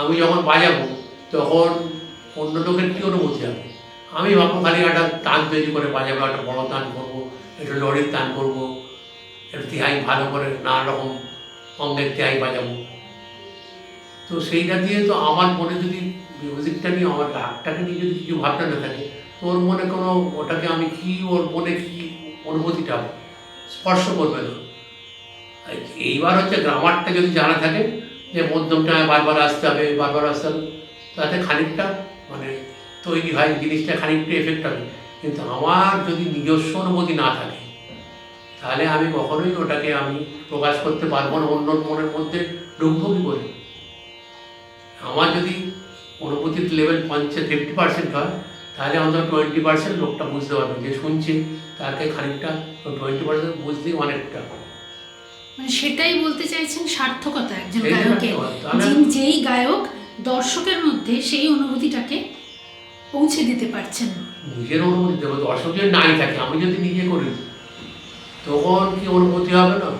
আমি যখন বাজাবো তখন অন্য লোকের কী অনুভূতি হবে? আমি ভাববো খালি একটা টান তৈরি করে বাজাবো, একটা বড় টান করবো, একটু লরির টান করবো, একটু তিহাই ভালো করে নানা রকম অঙ্গের তিহাই বাজাবো। তো সেইটা দিয়ে তো আমার মনে যদি মিউজিকটা নিয়ে, আমার রাগটাকে নিয়ে যদি কিছু ভাবনা না থাকে, ওর মনে কোনো ওটাকে আমি কি, ওর মনে কি অনুভূতিটা স্পর্শ করবে না। এইবার হচ্ছে গ্রামারটা যদি জানা থাকে, যে মধ্যমটা বারবার আসতে হবে, বারবার আসতে হবে, তাতে খানিকটা মানে তৈরি হয় জিনিসটা, খানিকটা এফেক্ট হবে। কিন্তু আমার যদি নিজস্ব অনুভূতি না থাকে, তাহলে আমি কখনোই ওটাকে আমি প্রকাশ করতে পারবো না, অন্য মনের মধ্যে ঢুকবো কী করে? আমার যদি অনুভূতির লেভেল 50% হয়, তাহলে অন্তত 20% লোকটা বুঝতে পারবে, যে শুনছে তাকে খানিকটা 20% বুঝতেই অনেকটা। মানে সেটাই বলতে চাইছেন সার্থকতা একজন সেই গায়কের, তাহলে যেই গায়ক দর্শকের মধ্যে সেই অনুভূতিটাকে পৌঁছে দিতে পারছেন। নিজের অনুভূতি দেবো, দর্শক যদি নাই থাকে, আমি যদি নিজে করি, তখন কি অনুভূতি হবে না?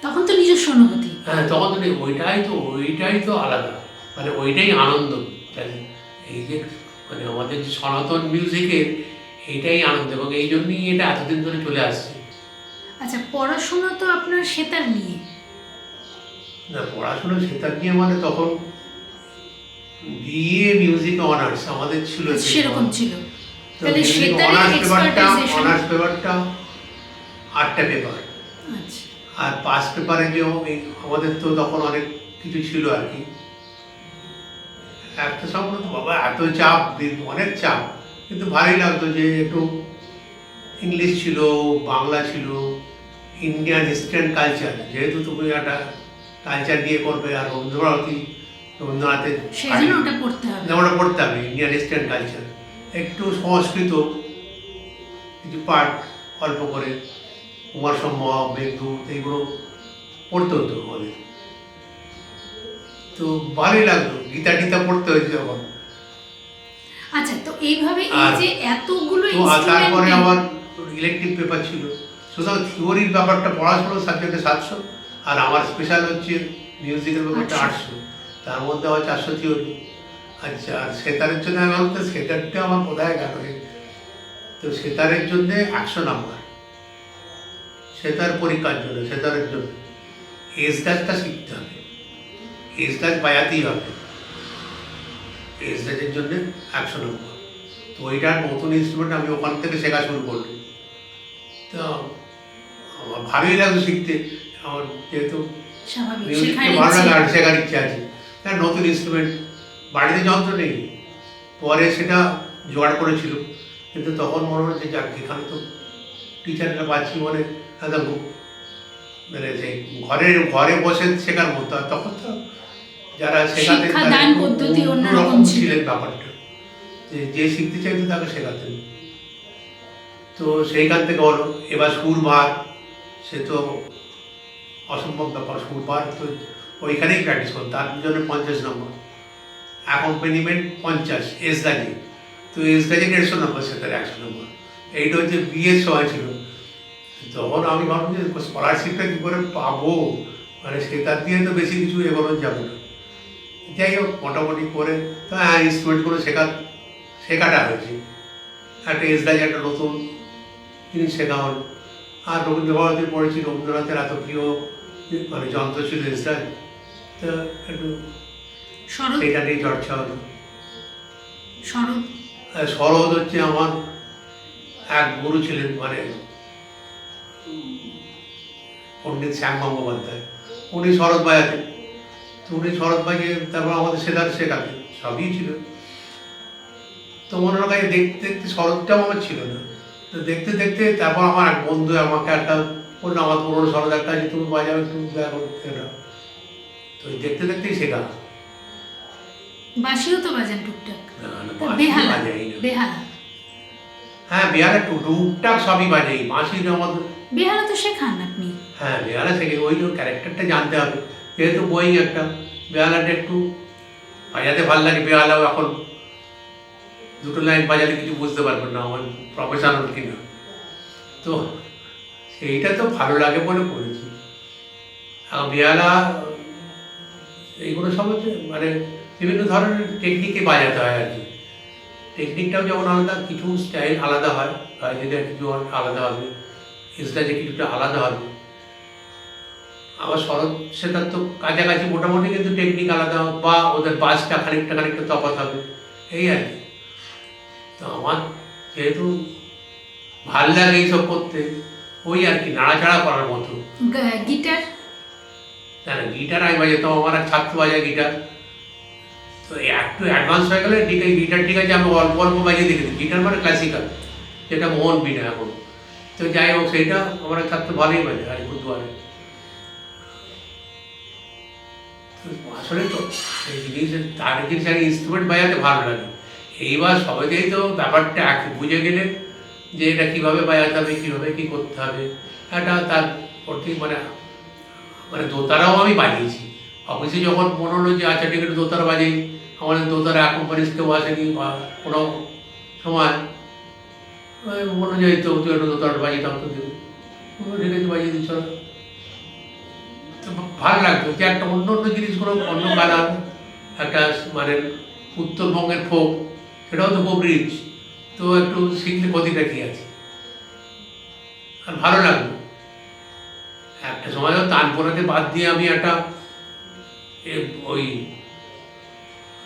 তখন তো নিজস্ব অনুভূতি। হ্যাঁ, তখন তো ওইটাই তো আলাদা, মানে ওইটাই আনন্দ। এই যে মানে আমাদের যে সনাতন মিউজিকের এইটাই আনন্দ, এবং এই জন্যই এটা এতদিন ধরে চলে আসছে। আচ্ছা, পড়াশোনা তো আপনার সেতার নিয়ে। না, পড়াশোনা সেতার নিয়ে মানে তখন বিএ মিউজিক অনার্স আমাদের ছিল, সেরকম ছিল। তাহলে সেতারের অনার্স এক্সপার্টাইজেশন। পেপারটা 8টা পেপার, আচ্ছা, আর পাস পেপারে যে আমাদের তো তখন অনেক কিছু ছিল আর কি। একটা সময় তো বাবা এত চাপ, অনেক চাপ, কিন্তু ভালোই লাগতো যে একটু ইংলিশ ছিল, বাংলা ছিল, ইন্ডিয়ান হিস্ট্রি অ্যান্ড কালচার, যেহেতু তুমি একটা কালচার নিয়ে করবে, আর রবীন্দ্রনাথের সেই জন্য ওটা পড়তে হবে। ওটা পড়তে হবে, ইন্ডিয়ান হিস্ট্রি অ্যান্ড কালচার। একটু সংস্কৃত কিছু পাঠ অল্প করে, কুমার সম্ভব, মেঘদূত, এইগুলো পড়তে হতো আমাদের। তো ভালোই লাগতো, গীতা টিতা পড়তে হয়েছে যখন। আচ্ছা, তো এইভাবে এই যে এতগুলো তো তারপরে ইনস্ট্রুমেন্ট। আমার ইলেকটিভ পেপার ছিল, সুতরাং থিওরির ব্যাপারটা পড়াশোনা সাবজেক্টে 700, আর আমার স্পেশাল হচ্ছে মিউজিকের ব্যাপারটা 800, তার মধ্যে আবার 400 থিওরি। আচ্ছা, আর সেতারের জন্য আমি ভাবতে, সেতারটা আমার কোথায় গেল? তো সেতারের জন্যে 100 নাম্বার, সেতার পরীক্ষার জন্য, সেতারের জন্য এস গাছটা শিখতে হবে, এস গাছ বাজাতেই হবে, এস গাছের জন্যে 100 নম্বর। তো ওইটার নতুন ইনস্ট্রুমেন্ট আমি ওখান থেকে শেখা শুরু করলাম। তো আমার ভালোই লাগতো শিখতে, আমার যেহেতু স্বাভাবিক, মিউজিককে ভালো লাগে আর শেখার ইচ্ছা আছে। হ্যাঁ, নতুন ইনস্ট্রুমেন্ট, বাড়িতে যন্ত্র নেই, পরে সেটা জোগাড় করেছিল, কিন্তু তখন মনে হচ্ছে যাক, এখানে তো টিচাররা পাচ্ছি, মানে একদম মানে যে ঘরে বসে শেখার মতো। আর তখন তো যারা শেখাতেন শিক্ষাদান পদ্ধতি অন্যরকম ছিলেন ব্যাপারটা, যে শিখতে চাইতো তাকে শেখাতেন। তো সেইখান থেকে হলো, এবার সুরভার, সে তো অসম্ভব ব্যাপার, সুরভার তো ওইখানেই প্র্যাকটিস করতো, তার জন্য 50 নম্বর, অ্যাকম্পানিমেন্ট 50, এস গাজে, তো এস গাজে 150 নম্বর, সেটার 100 নম্বর। এইটা হচ্ছে বিয়ের সময় ছিল। তখন আমি ভাবলাম যে স্কলারশিপটা কী করে পাবো, মানে সেটার দিয়ে তো বেশি কিছু এগোনো যাবে না। যাই হোক, মোটামুটি করে তো হ্যাঁ, ইনস্ট্রুমেন্টগুলো শেখাটা হয়েছে, একটা এসরাজ একটা নতুন জিনিস শেখা হলো। আর রবীন্দ্রভারতী পড়েছি, রবীন্দ্রনাথের এত প্রিয় মানে যন্ত্র ছিল এসরাজ, তো একটু সেটা নিয়ে চর্চা হলো। শরৎ হচ্ছে আমার এক গুরু ছিলেন, মানে পণ্ডিত শ্যাম গঙ্গোপাধ্যায়, উনি শরৎ বাজাতেন। তো উনি শরৎ বাজিয়ে তারপর আমাদের সেতার শেখাতেন, সবই ছিল। তো মনে হয় দেখতে দেখতে শরৎটাও আমার ছিল না, তো দেখতে দেখতে তারপর আমার এক বন্ধু আমাকে একটা বললো, আমার পুরোনো শরৎ একটা আছে, তুমি বাজাবে, তুমি এটা। তো দেখতে দেখতেই শেখা। বাঁশিও তো বাজান টুকটাক। না, না, তা বাঁশি বেহালা, বাজাই না। বেহালা, হ্যাঁ বেহালা টুকটাক সবই বাজাই, বাঁশির আমাদের। বেহালা তো শেখান আপনি। হ্যাঁ বেহালা থেকে ওই ক্যারেক্টারটা জানতে হবে, যেহেতু বই একটা, বেহালাটা একটু বাজাতে ভালো লাগে। বেহালাও এখন দুটো লাইন বাজালে কিছু বুঝতে পারবেন না, আমার প্রফেশনাল কিনা, তো সেইটা তো ভালো লাগে বলে করেছি। আর বেহালা এইগুলো সব হচ্ছে মানে বিভিন্ন ধরনের টেকনিকে বাজাতে হয় আর কি। টেকনিকটাও যেমন আলাদা, কিছু স্টাইল আলাদা হয়, গাইদের কিছু আলাদা হবে, ইসলাজে কিছুটা আলাদা হবে। আবার শরৎ সেটার তো কাছাকাছি মোটামুটি, কিন্তু টেকনিক আলাদা বা ওদের বাসটা খানিকটা তফাৎ হবে, এই আর কি। তো আমার যেহেতু ভাল লাগে এইসব করতে, ওই আর কি নাড়াচাড়া করার মতো। গিটার? না না, গিটার আমি বাজাতাম, আমার এক ছাত্র বাজায় গিটার, তো একটু অ্যাডভান্স হয়ে গেলে ঠিক আছে গিটার, ঠিক আছে আমি অল্প অল্প বাজিয়ে দেখেছি। গিটার মানে ক্লাসিক্যাল, যেটা মোহন বীণা এখন। তো যাই হোক, সেইটা আমার এক ছাত্র ভালোই বাজে আলিপুরদুয়ারে। আসলে তো এই জিনিস, তার জিনিস আর ইনস্ট্রুমেন্ট বাজাতে ভালো লাগে। এইবার সবাইকেই তো ব্যাপারটা এক বুঝে গেলে যে এটা কীভাবে বাজাতে হবে, কীভাবে কী করতে হবে, এটা তার প্রতি মানে মানে দোতারাও আমি বাজিয়েছি। অফিসে যখন মনে হলো যে আচ্ছা ঠিক আছে দোতারা বাজাই, আমাদের দোতারা কোম্পানিস কেউ আসেনি বা কোনো সময় মনে যায় তো তুই একটু দোতারা বাজিতাম, তো দেবে ঠিক আছে বাজিয়ে দিচ্ছ। তো ভালো লাগতো যে একটা অন্য অন্য জিনিসগুলো, অন্য কালার, একটা মানে উত্তরবঙ্গের ফোক, সেটাও তো খুব রিচ, তো একটু শিখলে ক্ষতিটা কী আছে, আর ভালো লাগলো। একটা সময় তানপুরাতে বাদ দিয়ে আমি একটা ওই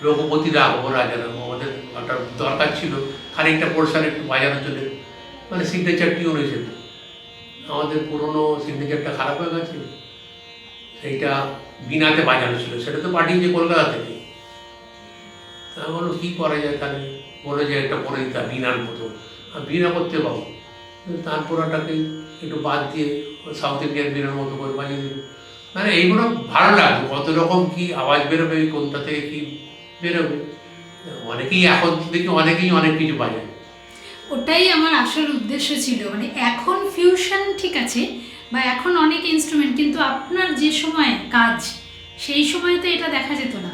রঘুপতি রাঘব রাজারাম, আমাদের একটা দরকার ছিল খানিকটা পোর্শন একটু বাজানোর জন্য, মানে সিগনেচার টিউন হিসেবে। আমাদের পুরনো সিগনেচারটা খারাপ হয়ে গেছে, সেইটা বিনাতে বাজানো ছিল, সেটা তো পাঠিয়েছে কলকাতা থেকে। তা বললো কী করা যায় তাহলে, বলে যে একটা করে দিতে হবে বিনার মতো। আর বিনা করতে পাবো, তানপুরাটাকে একটু বাদ দিয়ে সাউথ ইন্ডিয়ান বিনার মতো করে বাজিয়ে দিল। মানে এইগুলো ভালো লাগতো, কত রকম কি আওয়াজ বেরোবে, কোনটা থেকে কি বেরোবে। অনেকেই এখন দেখি অনেকেই অনেক কিছু বাজায়। ওটাই আমার আসল উদ্দেশ্য ছিল, মানে এখন ফিউশন ঠিক আছে বা এখন অনেক ইনস্ট্রুমেন্ট, কিন্তু আপনার যে সময় কাজ, সেই সময় তো এটা দেখা যেত না।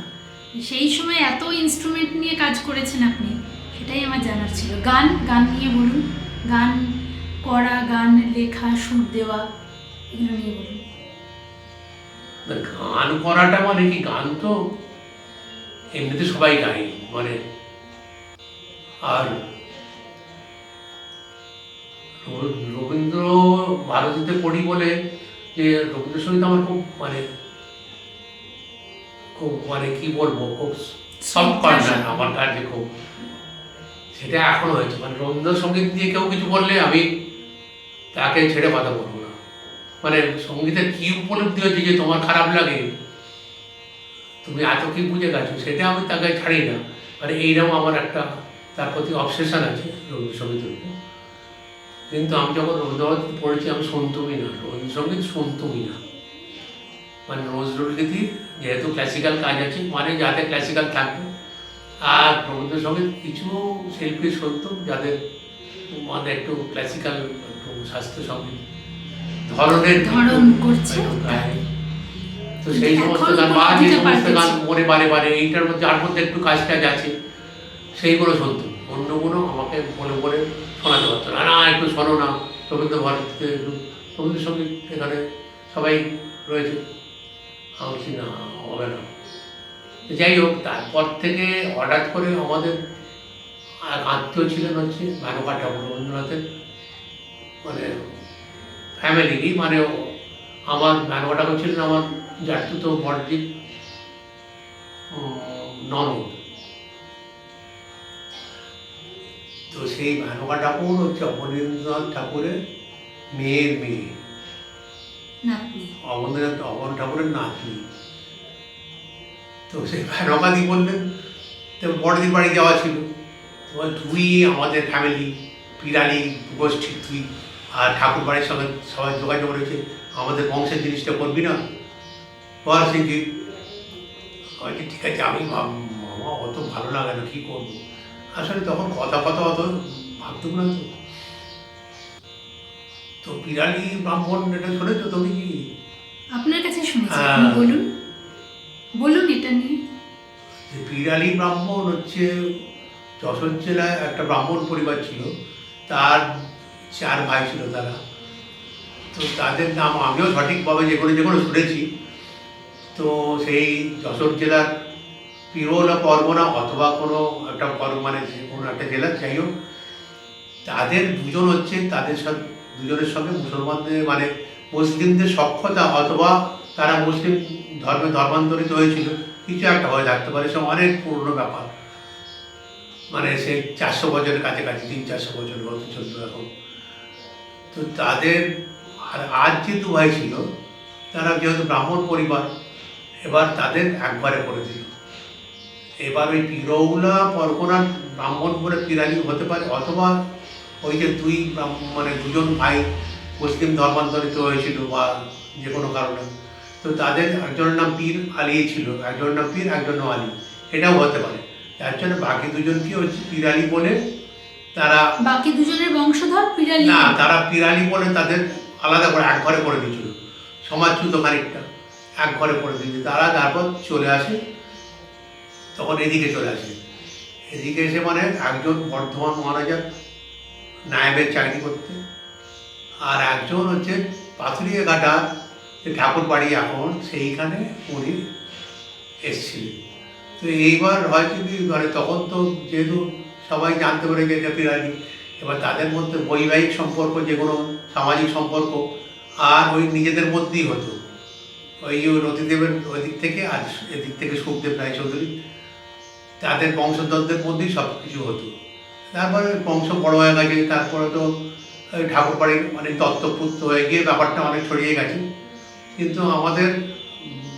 সেই সময় এত ইনস্ট্রুমেন্ট নিয়ে কাজ করেছেন আপনি, সেটাই আমার জানার ছিল। গান, গান নিয়ে বলুন, গান করা, গান লেখা, সুর দেওয়া, এগুলো নিয়ে বলুন। গান করাটা মানে কি, গান তো এমনিতে সবাই গায় মানে, আর রবীন্দ্র ভারতীতে পড়ি বলে যে রবীন্দ্রসঙ্গীত আমার খুব মানে কি বলবো, খুব সফট কর্নার আমার কাছে, খুব সেটা এখনো হয়েছে। মানে রবীন্দ্রসঙ্গীত দিয়ে কেউ কিছু বললে আমি তাকে ছেড়ে কথা বলবো না। মানে সঙ্গীতের কী উপলব্ধি হচ্ছে যে তোমার খারাপ লাগে, তুমি এত কি বুঝে গেছো, সেটা আমি তাকে ছাড়ি না। মানে এইরকম আমার একটা তার প্রতি অবসেশন আছে রবীন্দ্রসঙ্গীতের উপর। কিন্তু আমি যখন রবীন্দ্রনাথ পড়েছি আমি শুনতুমই না, রবীন্দ্রসঙ্গীত শুনতুমই না। মানে নজরুলগীতি যেহেতু ক্লাসিক্যাল কাজ আছে, মানে যাতে ক্লাসিক্যাল থাকবে, আর রবীন্দ্রসঙ্গীত কিছু শিল্পী শুনতুম যাদের মানে একটু ক্লাসিক্যাল, একটু শাস্ত্রীয় সঙ্গীত ধরনের ধরন করছে। তো সেই সমস্ত গান বা যে সমস্ত গান মনে বারে বারে এইটার মধ্যে আর মধ্যে একটু কাজ টাজ আছে, সেইগুলো শুনতুম। অন্যগুলো আমাকে বলে বলে শোনাতে পারতো না, না একটু শোনো না রবীন্দ্র ভারতীতে, একটু রবীন্দ্রসঙ্গীত এখানে সবাই রয়েছে, আমি না হবে না। যাই হোক, তারপর থেকে হঠাৎ করে আমাদের এক আত্মীয় ছিলেন হচ্ছে মেনকা ঠাকুর, রবীন্দ্রনাথের মানে ফ্যামিলিরই, মানে আমার মেনকা ঠাকুর ছিলেন আমার জাতীয় বড়দির ননদ। তো সেই মেনকা ঠাকুর হচ্ছে অবনীন্দ্রনাথ ঠাকুরের মেয়ের মেয়ে, অবন ঠাকুরের নাতনি। তো সেই মেনকাদি বললেন, তো বড়দির বাড়ি যাওয়া ছিল, তুই আমাদের ফ্যামিলি পিরালি গোষ্ঠী, তুই আর ঠাকুর বাড়ির সঙ্গে সবাই যোগাযোগ রয়েছে, আমাদের বংশের জিনিসটা করবি না, বল সিংজি। ঠিক আছে, আমি আমার অত ভালো লাগে না, কী করবো। আসলে তখন কথা কথা অত ভাবতুম না তো। তো পিরালি ব্রাহ্মণ এটা শুনেছো তুমি কি? আপনার কাছে শুনেছি, হ্যাঁ। আপনি বলুন বলুন এটা নিয়ে। যে পিরালি ব্রাহ্মণ হচ্ছে যশোর জেলায় একটা ব্রাহ্মণ পরিবার ছিল, তার 4 ভাই ছিল তারা। তো তাদের নাম আমিও সঠিকভাবে যেগুলো যেগুলো শুনেছি, তো সেই যশোর জেলার পিরোলা পরগনা অথবা কোনো একটা মানে যে কোনো একটা জেলা, যাই হোক, তাদের দুজন হচ্ছে তাদের সাথে দুজনের সঙ্গে মুসলমানদের মানে মুসলিমদের সখ্যতা অথবা তারা মুসলিম ধর্মে ধর্মান্তরিত হয়েছিল, কিছু একটা হয়ে থাকতে পারে। সে অনেক পুরনো ব্যাপার, মানে সে 400 বছরের কাছাকাছি, 300-400 বছর হতে চলতো এখন। তো তাদের আর যে 2 ভাই ছিল, তারা যেহেতু ব্রাহ্মণ পরিবার, এবার তাদের একবারে করে দিল। এবার ওই পিরৌলা পরগনার ব্রাহ্মণ বলে পিরালি হতে পারে, অথবা ওই যে মানে দুজন ভাই মুসলিম ধর্মান্তরিত হয়েছিল বা যে কোনো কারণে, তো তাদের একজনের নাম পীর আলী ছিল, একজনের নাম পীর, একজনের নাম আলী, এটাও হতে পারে। যার জন্য বাকি দুজনকে হচ্ছে পিরালি বলে তারা, বাকি দুজনের বংশধর পিরালি? না, তারা পিরালি বলে তাদের আলাদা করে এক ঘরে করে দিয়েছিল, সমাজচ্যুত খানিকটা এক ঘরে করে দিয়েছে। তারা তারপর চলে আসে, তখন এদিকে চলে আসে। এদিকে এসে মানে একজন বর্ধমান মহারাজার নায়েবের চাকরি করতে, আর একজন হচ্ছে পাথুরিয়া ঘাটা যে ঠাকুর বাড়ি এখন সেইখানে উনি এসছিলেন। তো এইবার হয়তো কি মানে তখন তো যেহেতু সবাই জানতে পারে যে এটা পিরালি, এবার তাদের মধ্যে বৈবাহিক সম্পর্ক, যে কোনো সামাজিক সম্পর্ক আর ওই নিজেদের মধ্যেই হতো। ওই যে রতিদেবের ওই দিক থেকে আর এদিক থেকে সুখদেব রায়চৌধুরী, তাদের বংশধরদের মধ্যেই সব কিছু হতো। তারপরে বংশ বড় হয়ে গেছে, তারপরে তো ঠাকুর বাড়ির মানে দত্তপুত্র হয়ে গিয়ে ব্যাপারটা অনেক ছড়িয়ে গেছে। কিন্তু আমাদের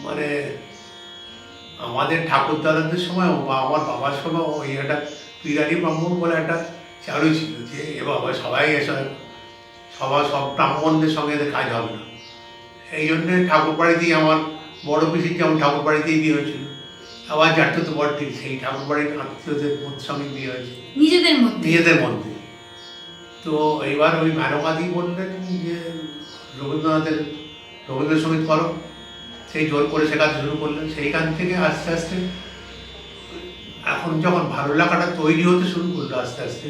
মানে আমাদের ঠাকুরদাদাদের সময় বা আমার বাবার সময় ওই একটা পিরালি ব্রাহ্মণ বলে একটা চালু ছিল, যে এ বাবা সবাই এসে সব ব্রাহ্মণদের সঙ্গে এদের কাজ হবে না। এই জন্যে ঠাকুর বাড়িতেই আমার বড় পিসির যেমন ঠাকুর বাড়িতেই বিয়ে হয়েছিল, আবার যারটা তো বড় ঠিক সেই ঠাকুর বাড়ির আত্মীয়দের সঙ্গে বিয়ে হয়েছে নিজেদের মধ্যে? নিজেদের মধ্যে। তো এইবার ওই ম্যাডামাদি বললেন যে রবীন্দ্রসঙ্গীত করো, সেই জোর করে শেখাতে শুরু করলেন। সেইখান থেকে আস্তে আস্তে এখন যখন ভালো লাগাটা তৈরি হতে শুরু করলো আস্তে আস্তে,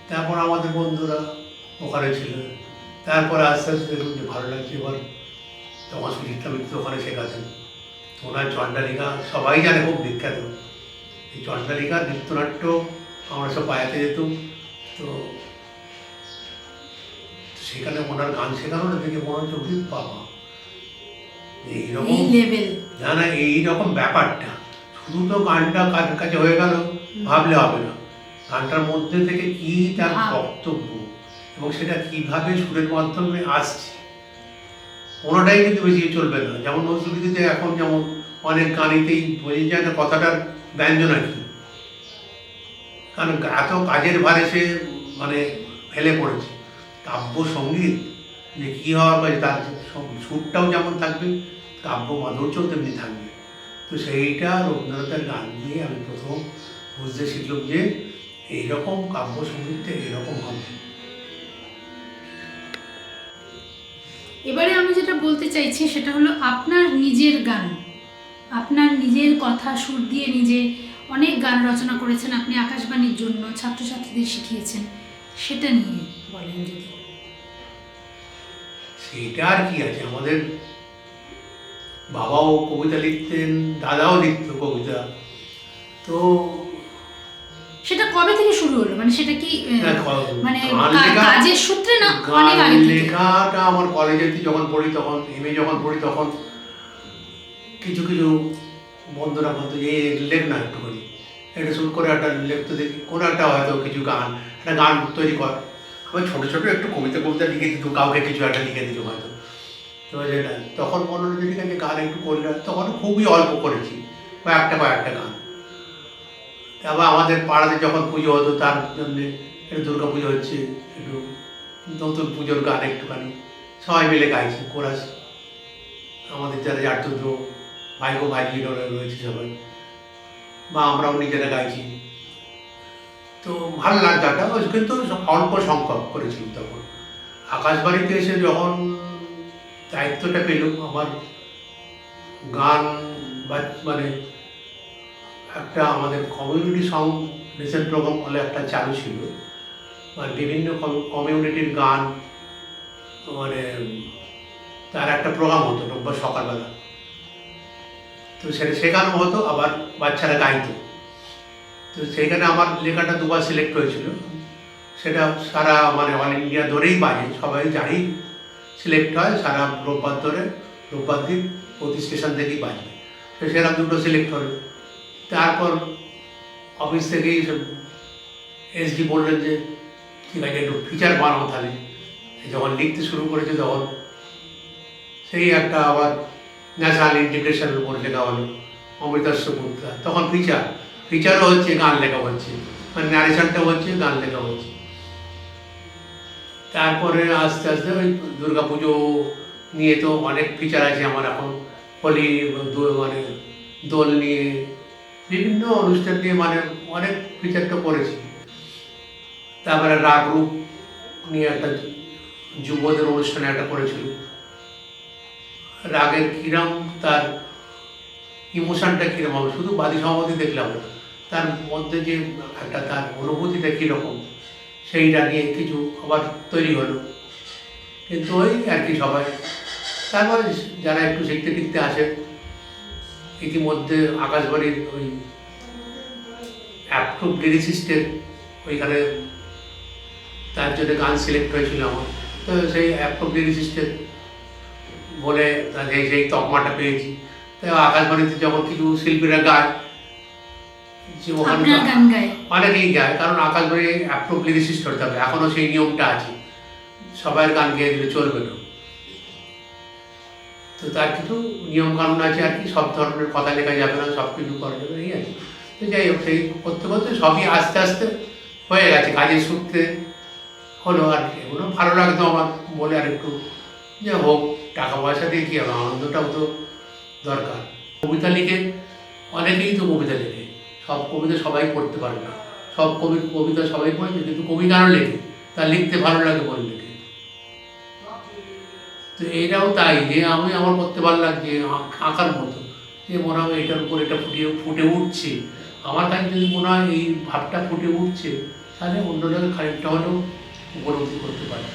তারপর আমাদের বন্ধুরা ওখানে ছিল, তারপরে আস্তে আস্তে দেখুন যে ভালো লাগছে। এবার তখন সুচিত্রা মিত্র ওখানে শেখাতেন, তো ওনার চণ্ডালিকা সবাই জানে, খুব বিখ্যাত। এই চণ্ডালিকা নৃত্যনাট্য আমরা সব পায়াতে যেতাম। তো সেখানে ওনার গান শেখানোটা দেখে মনে হচ্ছে ওই বাবা এইরকম লেভেল, না এইরকম ব্যাপারটা শুধু তো গানটা কার কাছে হয়ে গেল ভাবলে হবে না, গানটার মধ্যে থেকে কি তার বক্তব্য এবং সেটা কিভাবে সুরের মাধ্যমে আসছে, কোনোটাই কিন্তু বেশি চলবে না। যেমন নজরুলগীতিতে এখন যেমন অনেক গানেতেই বোঝা যায় না কথাটার ব্যঞ্জনা কি, কারণ এত কাজের ভারে সে মানে ফেলে পড়েছে। কাব্য সঙ্গীত যে কী হওয়ার পারে, তার সুরটাও যেমন থাকবে, কাব্য মাধুর্যও তেমনি থাকবে। তো সেইটা রবীন্দ্রনাথের গান দিয়ে আমি প্রথম বুঝতে শিখলাম যে এইরকম কাব্য সঙ্গীতটা এরকম হবে। এবারে আমি যেটা বলতে চাইছি সেটা হলো আপনার নিজের গান, আপনার নিজের কথা সুর দিয়ে নিজে অনেক গান রচনা করেছেন আপনি, আকাশবাণীর জন্য ছাত্রছাত্রীদের শিখিয়েছেন, সেটা নিয়ে বলেন যদি। সেটা আর কি আছে, আমাদের বাবাও কবিতা লিখতেন, দাদাও লিখত কবিতা। তো সেটা কবে থেকে শুরু হলো, মানে সেটা কি মানে গান কাজের সূত্রে না অনেক আগে থেকে? লেখাটা আমার কলেজে যখন পড়ি তখন, এমএ যখন পড়ি তখন কিছু কিছু বন্ধুরা বলতো যে লেখ না একটুখানি, এটা শুরু করে একটা লিখতে দেখি, কোনো একটা হয়তো কিছু গান, একটা গান তৈরি কর। আমি ছোটো ছোটো একটু কবিতা লিখে দিত, কাউকে কিছু একটা লিখে দিত হয়তো। তো যেটা তখন মনে হলো যে গান একটু করলে, তখন খুবই অল্প করেছি, কয়েকটা গান। আবার আমাদের পাড়াতে যখন পুজো হতো তার জন্যে একটু দুর্গা পুজো হচ্ছে, একটু নতুন পুজোর গান একটুখানি সবাই মিলে গাইছি, কোরাস। আমাদের যারা জাগ্রত ভাইজিরা রয়েছে সবাই বা আমরাও নিজেরা গাইছি। তো ভালো লাগতো একটা, কিন্তু অল্প সংখ্যক করেছিল তখন। আকাশবাণীতে এসে যখন দায়িত্বটা পেলাম, আমার গান মানে একটা আমাদের কমিউনিটি সং রিসেন্ট প্রোগ্রাম বলে একটা চালু ছিল, মানে বিভিন্ন কমিউনিটির গান, মানে তার একটা প্রোগ্রাম হতো রোববার সকালবেলা। তো সেটা শেখানো হতো, আবার বাচ্চারা গাইতো। তো সেইখানে আমার লেখাটা দুবার সিলেক্ট হয়েছিল। সেটা সারা মানে অল ইন্ডিয়া ধরেই বাজে, সবাই জানি সিলেক্ট হয় সারা রোববার ধরে, রোববার দিন প্রতি স্টেশন থেকেই বাজবে। তো সেরকম দুটো সিলেক্ট হলো। তারপর অফিস থেকেই এসডি বললেন যে ঠিক আছে একটু ফিচার বানাও তাহলে। যখন লিখতে শুরু করেছে তখন সেই একটা আবার ন্যাশনাল ইন্টিগ্রেশনের উপর লেখা হলো, অমৃতস্ব মুদ্রা। তখন ফিচারও হচ্ছে, গান লেখা হচ্ছে, মানে ন্যারেশনটা হচ্ছে, গান লেখা হচ্ছে। তারপরে আস্তে আস্তে ওই দুর্গা পুজো নিয়ে তো অনেক ফিচার আছে আমার এখন, হোলি মানে দোল নিয়ে, বিভিন্ন অনুষ্ঠান নিয়ে মানে অনেক ফিচার তো করেছি। তারপরে রাগ রূপ নিয়ে একটা যুবদের অনুষ্ঠানে একটা করেছিল, রাগের কিরম, তার ইমোশনটা কীরকম হবে, শুধু বাদী সমাধি দেখলাম না, তার মধ্যে যে একটা তার অনুভূতিটা কীরকম, সেইটা নিয়ে কিছু আবার তৈরি হলো। কিন্তু ওই আর কি সবাই, তারপরে যারা একটু শিখতে টিখতে আসে, ইতিমধ্যে আকাশবাণীর ওই অ্যাপ্রুভ লিরিসিস্টের ওইখানে তার জন্য গান সিলেক্ট হয়েছিল আমার। তো সেই অ্যাপ্রুভ লিরিসিস্টের বলে সেই তকমাটা পেয়েছি। তাই আকাশবাণীতে যখন কিছু শিল্পীরা গায়, যে ওখানে অনেকেই গায়, কারণ আকাশবাণী অ্যাপ্রুভ লিরিসিস্ট হতে হবে, এখনও সেই নিয়মটা আছে, সবার গান গেয়ে দিলে চলবে না। তো তার কিছু নিয়মকানুন আছে আর কি, সব ধরনের কথা লেখা যাবে না, সব কিছু করা যাবে, এই আছে। তো যাই হোক, সেই করতে করতে সবই আস্তে আস্তে হয়ে গেছে, কাজের সূত্রে হলো আর কি। এগুলো ভালো লাগতো আমার বলে, আর একটু যে হোক, টাকা পয়সা দিয়ে কী হবে, আনন্দটাও তো দরকার। কবিতা লিখে অনেকেই তো কবিতা লেখে, সব কবিতা সবাই পড়তে পারে না, সব কবিতা সবাই পড়েছে, কিন্তু কবি কেন লেখে, তার লিখতে ভালো লাগে বলে লেখে। তো এটাও তাই, যে আমি আমার করতে ভালো লাগছে আঁকার মতো, যে মনে হয় এটার উপর এটা ফুটে উঠছে, আমার কাছে যদি মনে হয় এই ভাবটা ফুটে উঠছে, তাহলে অন্য জায়গায় খানিকটা হলেও উপলব্ধি করতে পারে।